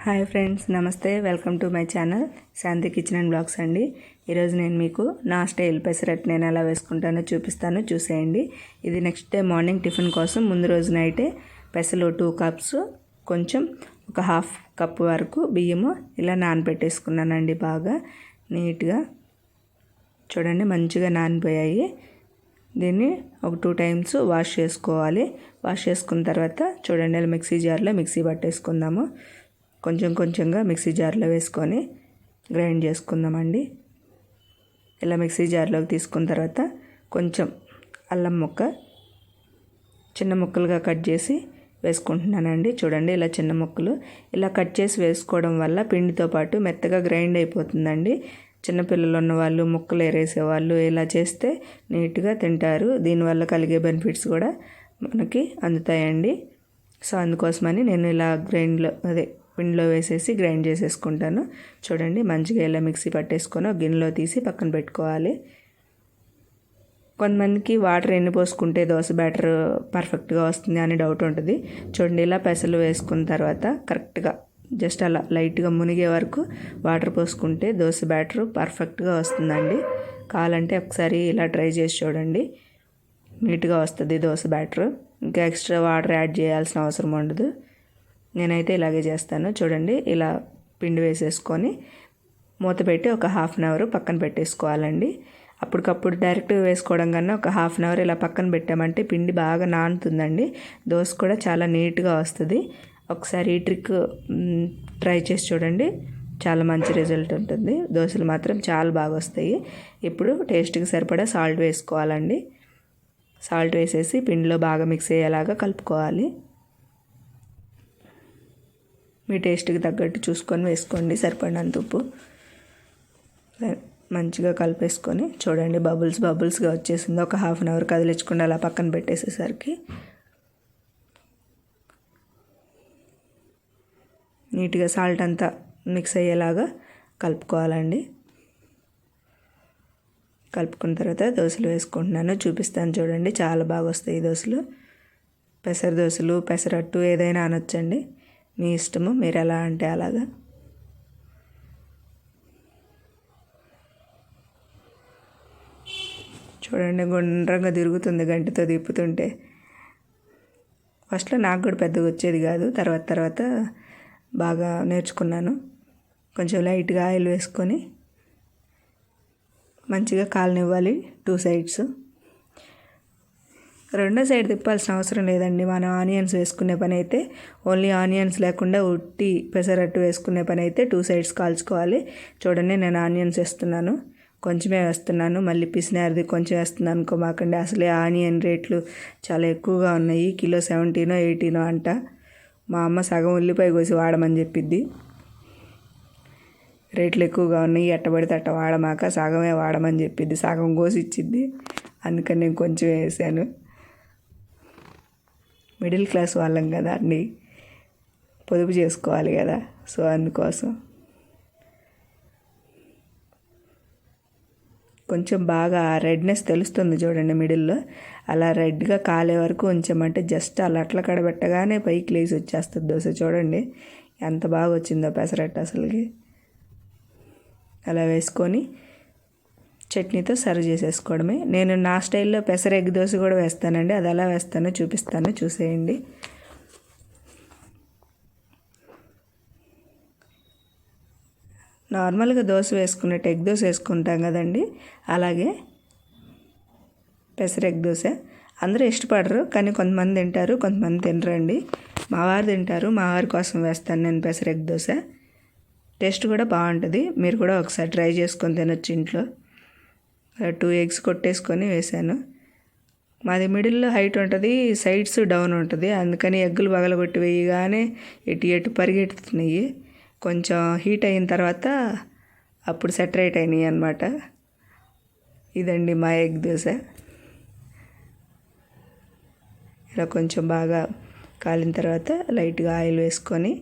Hi friends, నమస్తే. Welcome to my channel Shanti kitchen and blogs అండి. ఈరోజు నేను మీకు నా స్టైల్ పెసరట్టు నేను ఎలా వేసుకుంటానో చూపిస్తాను, చూసేయండి. ఇది నెక్స్ట్ డే మార్నింగ్ టిఫిన్ కోసం ముందు రోజు నైటే పెసలు 2 కప్స్ కొంచెం ఒక హాఫ్ కప్ వరకు బియ్యము ఇలా నానబెట్టేసుకున్నానండి. బాగా నీట్గా చూడండి, మంచిగా నానిపోయాయి. దీన్ని ఒక 2 టైమ్స్ వాష్ చేసుకోవాలి. వాష్ చేసుకున్న తర్వాత చూడండి, ఇలా మిక్సీ జార్లో మిక్సీ పట్టేసుకుందాము. కొంచెం కొంచెంగా మిక్సీ జార్లో వేసుకొని గ్రైండ్ చేసుకుందామండి. ఇలా మిక్సీ జార్లోకి తీసుకున్న తర్వాత కొంచెం అల్లం ముక్క చిన్న ముక్కలుగా కట్ చేసి వేసుకుంటున్నానండి. చూడండి, ఇలా చిన్న ముక్కలు ఇలా కట్ చేసి వేసుకోవడం వల్ల పిండితో పాటు మెత్తగా గ్రైండ్ అయిపోతుందండి. చిన్నపిల్లలు ఉన్నవాళ్ళు, ముక్కలు ఏరేసేవాళ్ళు ఇలా చేస్తే నీట్గా తింటారు. దీనివల్ల కలిగే బెనిఫిట్స్ కూడా మనకి అందుతాయండి. సో అందుకోసమని నేను ఇలా పిండిలో వేసేసి గ్రైండ్ చేసేసుకుంటాను. చూడండి, మంచిగా ఇలా మిక్సీ పట్టేసుకొని ఒక గిన్నెలో తీసి పక్కన పెట్టుకోవాలి. కొంతమందికి వాటర్ ఎన్ని పోసుకుంటే దోశ బ్యాటర్ పర్ఫెక్ట్గా వస్తుంది అని డౌట్ ఉంటుంది. చూడండి, ఇలా పెసలు వేసుకున్న తర్వాత కరెక్ట్గా జస్ట్ అలా లైట్గా మునిగే వరకు వాటర్ పోసుకుంటే దోశ బ్యాటర్ పర్ఫెక్ట్గా వస్తుందండి. కావాలంటే ఒకసారి ఇలా ట్రై చేసి చూడండి, నీట్గా వస్తుంది దోశ బ్యాటర్. ఇంకా ఎక్స్ట్రా వాటర్ యాడ్ చేయాల్సిన అవసరం ఉండదు. నేనైతే ఇలాగే చేస్తాను. చూడండి, ఇలా పిండి వేసేసుకొని మూత పెట్టి ఒక హాఫ్ అన్ అవర్ పక్కన పెట్టేసుకోవాలండి. అప్పటికప్పుడు డైరెక్ట్గా వేసుకోవడం కన్నా ఒక హాఫ్ అన్ అవర్ ఇలా పక్కన పెట్టామంటే పిండి బాగా నానుతుందండి. దోశ కూడా చాలా నీట్గా వస్తుంది. ఒకసారి ఈ ట్రిక్ ట్రై చేసి చూడండి, చాలా మంచి రిజల్ట్ ఉంటుంది. దోశలు మాత్రం చాలా బాగా వస్తాయి. ఇప్పుడు టేస్ట్కి సరిపడా సాల్ట్ వేసుకోవాలండి. సాల్ట్ వేసేసి పిండిలో బాగా మిక్స్ అయ్యేలాగా కలుపుకోవాలి. మీ టేస్ట్కి తగ్గట్టు చూసుకొని వేసుకోండి, సరిపడినంత ఉప్పు. మంచిగా కలిపేసుకొని చూడండి, బబుల్స్గా వచ్చేసింది. ఒక హాఫ్ అన్ అవర్ కదిలించకుండా అలా పక్కన పెట్టేసేసరికి నీట్గా సాల్ట్ అంతా మిక్స్ అయ్యేలాగా కలుపుకోవాలండి. కలుపుకున్న తర్వాత దోశలు వేసుకుంటున్నాను, చూపిస్తాను. చూడండి, చాలా బాగా వస్తాయి దోశలు. పెసర దోశలు, పెసరట్టు ఏదైనా అనొచ్చండి, మీ ఇష్టము, మీరు ఎలా అంటే అలాగా. చూడండి, గుండ్రంగా తిరుగుతుంది గంటతో తిప్పుతుంటే. ఫస్ట్లో నాకు కూడా పెద్దగా వచ్చేది కాదు, తర్వాత బాగా నేర్చుకున్నాను. కొంచెం లైట్గా ఆయిల్ వేసుకొని మంచిగా కాలనివ్వాలి 2 సైడ్స్. రెండో సైడ్ తిప్పాల్సిన అవసరం లేదండి. మనం ఆనియన్స్ వేసుకునే పని అయితే, ఓన్లీ ఆనియన్స్ లేకుండా ఉట్టి పెసరట్టు వేసుకునే పని అయితే 2 సైడ్స్ కాల్చుకోవాలి. చూడండి, నేను ఆనియన్స్ వేస్తున్నాను, కొంచెమే వేస్తున్నాను. మళ్ళీ పిసినారిది కొంచెం వేస్తున్నాను అనుకోమాకండి. అసలే ఆనియన్ రేట్లు చాలా ఎక్కువగా ఉన్నాయి. కిలో 17 18 అంట. మా అమ్మ సగం ఉల్లిపాయ కోసి వాడమని చెప్పిద్ది. రేట్లు ఎక్కువగా ఉన్నాయి, ఎట్టబడితే అట్ట వాడమాక, సగమే వాడమని చెప్పిద్ది. సగం కోసి ఇచ్చిద్ది, అందుకని నేను కొంచెం వేసాను. మిడిల్ క్లాస్ వాళ్ళం కదా అండి, పొదుపు చేసుకోవాలి కదా, సో అందుకోసం. కొంచెం బాగా రెడ్నెస్ తెలుస్తుంది చూడండి మిడిల్లో. అలా రెడ్గా కాలే వరకు ఉంచామంటే జస్ట్ అలా అట్ల కడబెట్టగానే పైకి లేచి వచ్చేస్తుంది దోశ. చూడండి ఎంత బాగా వచ్చిందో పెసరట్టు అసలుకి. అలా వేసుకొని చట్నీతో సర్వ్ చేసేసుకోవడమే. నేను నా స్టైల్లో పెసర ఎగ్ దోశ కూడా వేస్తానండి. అది ఎలా వేస్తానో చూపిస్తాను, చూసేయండి. నార్మల్గా దోశ వేసుకున్నట్టు ఎగ్ దోశ వేసుకుంటాం కదండి, అలాగే పెసర ఎగ్ దోశ. అందరూ ఇష్టపడరు, కానీ కొంతమంది తింటారు, కొంతమంది తినరండి. మా వారు తింటారు, మా వారి కోసం వేస్తాను నేను పెసర ఎగ్ దోశ. టేస్ట్ కూడా బాగుంటుంది. మీరు కూడా ఒకసారి ట్రై చేసుకొని తినొచ్చు ఇంట్లో. 2 ఎగ్స్ కొట్టేసుకొని వేసాను. మాది మిడిల్లో హైట్ ఉంటుంది, సైడ్స్ డౌన్ ఉంటుంది, అందుకని ఎగ్గులు పగలగొట్టి వేయగానే ఎటు పరిగెడుతున్నాయి. కొంచెం హీట్ అయిన తర్వాత అప్పుడు సెటరేట్ అయినాయి అన్నమాట. ఇదండి మా ఎగ్ దోశ. ఇలా కొంచెం బాగా కాలిన తర్వాత లైట్గా ఆయిల్ వేసుకొని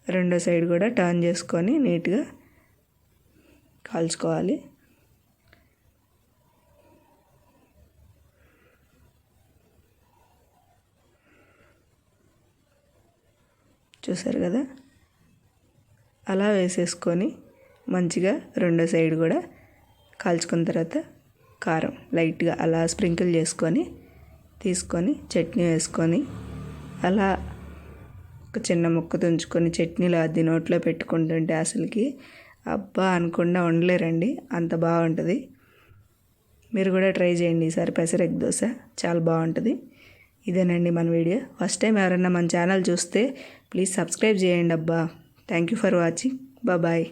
రెండో సైడ్ కూడా టర్న్ చేసుకొని నీట్గా కాల్చుకోవాలి. చూసారు కదా, అలా వేసేసుకొని మంచిగా రెండో సైడ్ కూడా కాల్చుకున్న తర్వాత కారం లైట్గా అలా స్ప్రింకిల్ చేసుకొని తీసుకొని చట్నీ వేసుకొని అలా ఒక చిన్న ముక్క తుంచుకొని చట్నీలో అది నోట్లో పెట్టుకుంటుంటే అసలుకి అబ్బా అనకుండా ఉండలేరండి, అంత బాగుంటుంది. మీరు కూడా ట్రై చేయండి ఈసారి పెసరెగ్ దోశ, చాలా బాగుంటుంది. ఇదేనండి మన వీడియో. ఫస్ట్ టైం ఎవరైనా మన ఛానల్ చూస్తే ప్లీజ్ సబ్స్క్రైబ్ చేయండి అబ్బా. Thank you for watching. Bye.